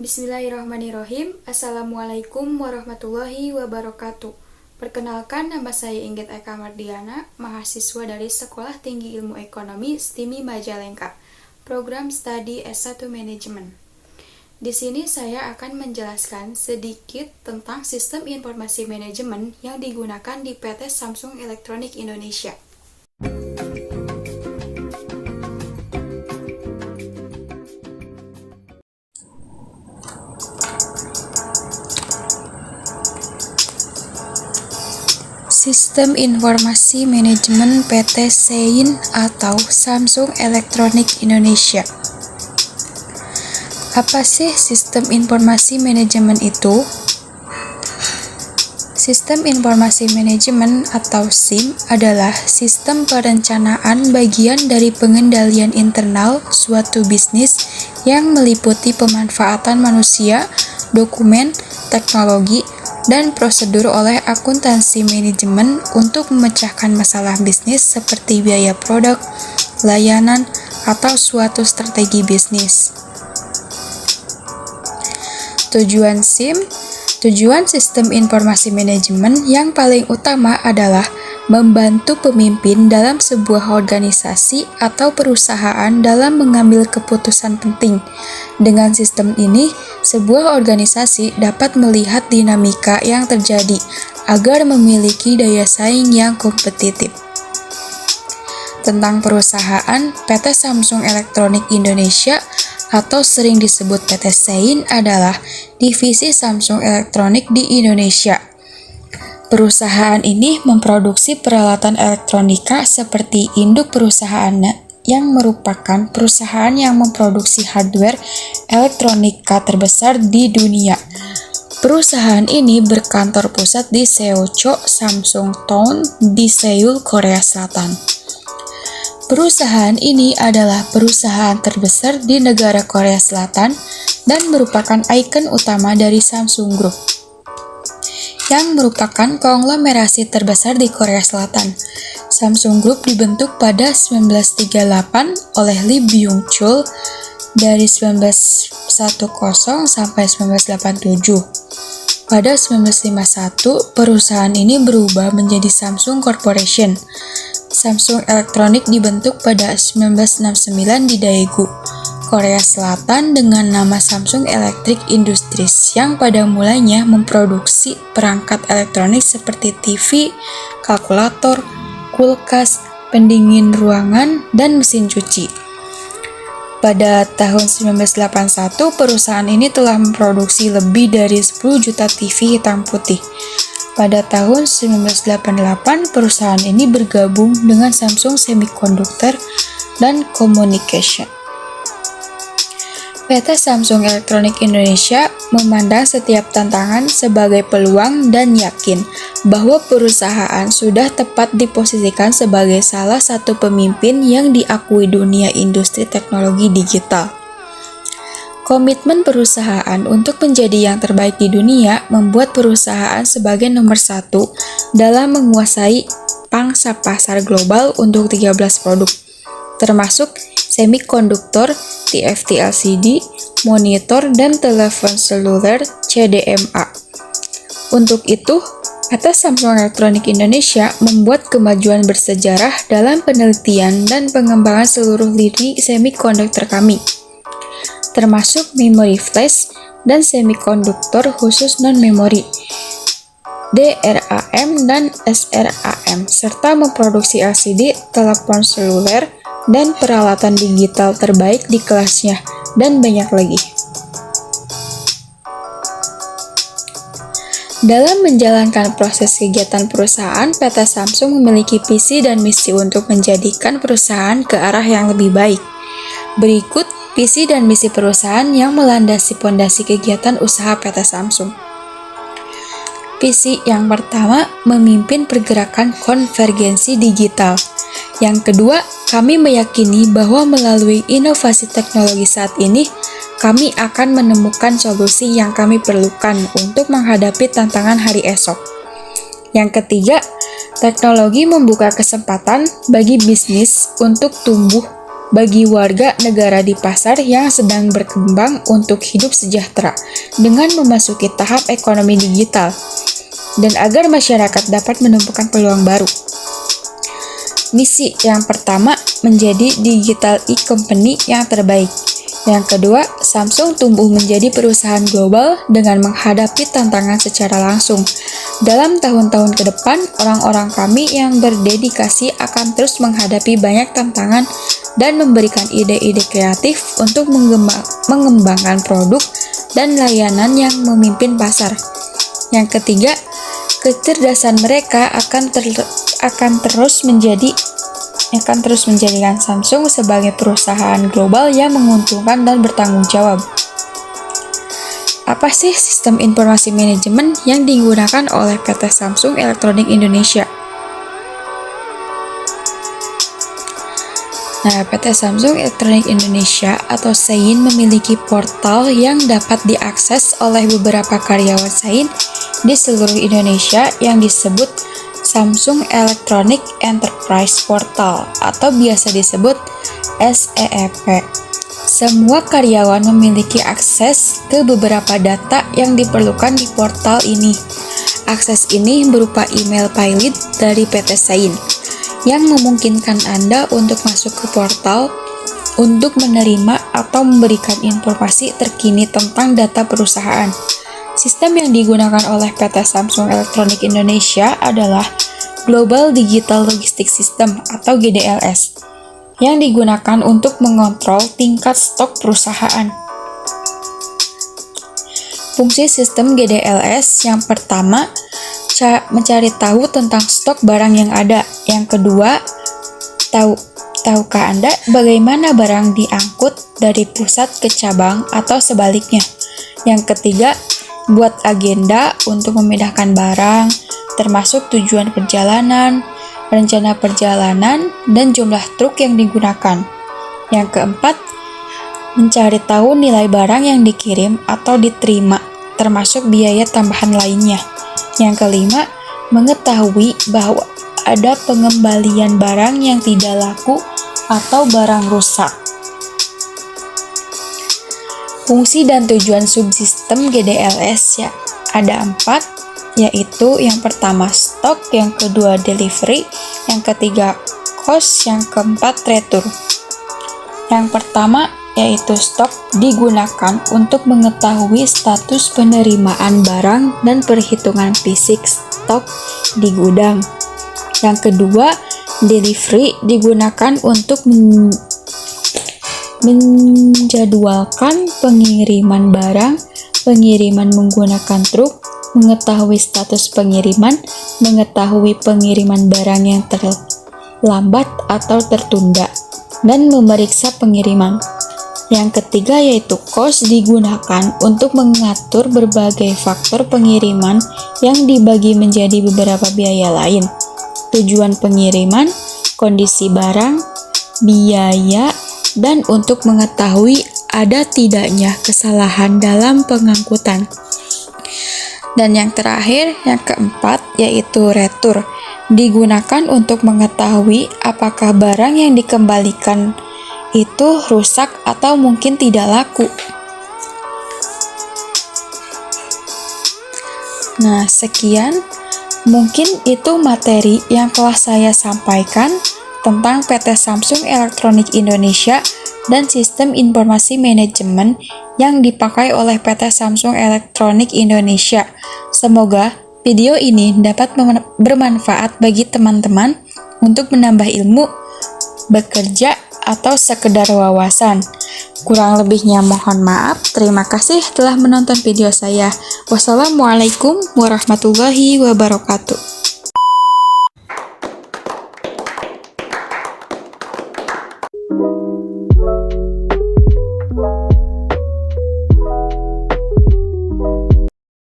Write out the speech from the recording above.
Bismillahirrahmanirrahim. Assalamualaikum warahmatullahi wabarakatuh. Perkenalkan, nama saya Inggit Eka Mardiana, mahasiswa dari Sekolah Tinggi Ilmu Ekonomi STIMI Majalengka, program studi S1 Manajemen. Di sini saya akan menjelaskan sedikit tentang sistem informasi manajemen yang digunakan di PT Samsung Electronics Indonesia. Sistem Informasi Manajemen PT SEIN atau Samsung Electronics Indonesia. Apa sih Sistem Informasi Manajemen itu? Sistem Informasi Manajemen atau SIM adalah sistem perencanaan bagian dari pengendalian internal suatu bisnis yang meliputi pemanfaatan manusia, dokumen, teknologi, dan prosedur oleh akuntansi manajemen untuk memecahkan masalah bisnis seperti biaya produk, layanan, atau suatu strategi bisnis. Tujuan sistem informasi manajemen yang paling utama adalah membantu pemimpin dalam sebuah organisasi atau perusahaan dalam mengambil keputusan penting. Dengan sistem ini, sebuah organisasi dapat melihat dinamika yang terjadi agar memiliki daya saing yang kompetitif. Tentang perusahaan, PT Samsung Electronics Indonesia atau sering disebut PT SEIN adalah divisi Samsung Electronics di Indonesia. Perusahaan ini memproduksi peralatan elektronika seperti induk perusahaannya yang merupakan perusahaan yang memproduksi hardware elektronika terbesar di dunia. Perusahaan ini berkantor pusat di Seocho Samsung Town di Seoul, Korea Selatan. Perusahaan ini adalah perusahaan terbesar di negara Korea Selatan dan merupakan ikon utama dari Samsung Group, yang merupakan konglomerasi terbesar di Korea Selatan. Samsung Group dibentuk pada 1938 oleh Lee Byung-chul dari 1910 sampai 1987. Pada 1951, perusahaan ini berubah menjadi Samsung Corporation. Samsung Electronics dibentuk pada 1969 di Daegu, Korea Selatan dengan nama Samsung Electric Industries yang pada mulanya memproduksi perangkat elektronik seperti TV, kalkulator, kulkas, pendingin ruangan, dan mesin cuci. Pada tahun 1981, perusahaan ini telah memproduksi lebih dari 10 juta TV hitam putih. Pada tahun 1988, perusahaan ini bergabung dengan Samsung Semiconductor dan Communication. PT Samsung Electronics Indonesia memandang setiap tantangan sebagai peluang dan yakin bahwa perusahaan sudah tepat diposisikan sebagai salah satu pemimpin yang diakui dunia industri teknologi digital. Komitmen perusahaan untuk menjadi yang terbaik di dunia membuat perusahaan sebagai nomor satu dalam menguasai pangsa pasar global untuk 13 produk, termasuk semikonduktor, TFT LCD, monitor, dan telepon seluler CDMA. Untuk itu, PT Samsung Electronics Indonesia membuat kemajuan bersejarah dalam penelitian dan pengembangan seluruh lini semikonduktor kami, termasuk memori flash dan semikonduktor khusus non-memori, DRAM dan SRAM, serta memproduksi LCD, telepon seluler, dan peralatan digital terbaik di kelasnya, dan banyak lagi. Dalam menjalankan proses kegiatan perusahaan, PT Samsung memiliki visi dan misi untuk menjadikan perusahaan ke arah yang lebih baik. Berikut visi dan misi perusahaan yang melandasi pondasi kegiatan usaha PT Samsung. Visi yang pertama, memimpin pergerakan konvergensi digital. Yang kedua, kami meyakini bahwa melalui inovasi teknologi saat ini, kami akan menemukan solusi yang kami perlukan untuk menghadapi tantangan hari esok. Yang ketiga, teknologi membuka kesempatan bagi bisnis untuk tumbuh bagi warga negara di pasar yang sedang berkembang untuk hidup sejahtera dengan memasuki tahap ekonomi digital dan agar masyarakat dapat menemukan peluang baru. Misi yang pertama, menjadi digital e-company yang terbaik. Yang kedua, Samsung tumbuh menjadi perusahaan global dengan menghadapi tantangan secara langsung. Dalam tahun-tahun ke depan, orang-orang kami yang berdedikasi akan terus menghadapi banyak tantangan dan memberikan ide-ide kreatif untuk mengembangkan produk dan layanan yang memimpin pasar. Yang ketiga, kecerdasan mereka akan terus menjadikan Samsung sebagai perusahaan global yang menguntungkan dan bertanggung jawab. Apa sih sistem informasi manajemen yang digunakan oleh PT Samsung Electronics Indonesia? Nah, PT Samsung Electronics Indonesia atau SEIN memiliki portal yang dapat diakses oleh beberapa karyawan SEIN di seluruh Indonesia yang disebut Samsung Electronic Enterprise Portal atau biasa disebut SEEP. Semua karyawan memiliki akses ke beberapa data yang diperlukan di portal ini. Akses ini berupa email pilot dari PT SEIN yang memungkinkan Anda untuk masuk ke portal untuk menerima atau memberikan informasi terkini tentang data perusahaan. Sistem yang digunakan oleh PT Samsung Electronics Indonesia adalah Global Digital Logistics System atau GDLS yang digunakan untuk mengontrol tingkat stok perusahaan. Fungsi sistem GDLS yang pertama, mencari tahu tentang stok barang yang ada. Yang kedua, tahukah Anda bagaimana barang diangkut dari pusat ke cabang atau sebaliknya? Yang ketiga, buat agenda untuk memindahkan barang, termasuk tujuan perjalanan, rencana perjalanan, dan jumlah truk yang digunakan. Yang keempat, mencari tahu nilai barang yang dikirim atau diterima, termasuk biaya tambahan lainnya. Yang kelima, mengetahui bahwa ada pengembalian barang yang tidak laku atau barang rusak. Fungsi dan tujuan subsistem GDLS ya ada 4, yaitu yang pertama stok, yang kedua delivery, yang ketiga cost, yang keempat retur. Yang pertama yaitu stok digunakan untuk mengetahui status penerimaan barang dan perhitungan fisik stok di gudang. Yang kedua, delivery digunakan untuk menjadwalkan pengiriman barang, pengiriman menggunakan truk, mengetahui status pengiriman, mengetahui pengiriman barang yang terlambat atau tertunda, dan memeriksa pengiriman. Yang ketiga yaitu cost digunakan untuk mengatur berbagai faktor pengiriman yang dibagi menjadi beberapa biaya lain. Tujuan pengiriman, kondisi barang, biaya, dan untuk mengetahui ada tidaknya kesalahan dalam pengangkutan. Dan yang terakhir, yang keempat, yaitu retur. Digunakan untuk mengetahui apakah barang yang dikembalikan itu rusak atau mungkin tidak laku. Nah, sekian. Mungkin itu materi yang telah saya sampaikan tentang PT Samsung Electronics Indonesia dan sistem informasi manajemen yang dipakai oleh PT Samsung Electronics Indonesia. Semoga video ini dapat bermanfaat bagi teman-teman untuk menambah ilmu, bekerja, atau sekedar wawasan. Kurang lebihnya mohon maaf. Terima kasih telah menonton video saya. Wassalamualaikum warahmatullahi wabarakatuh.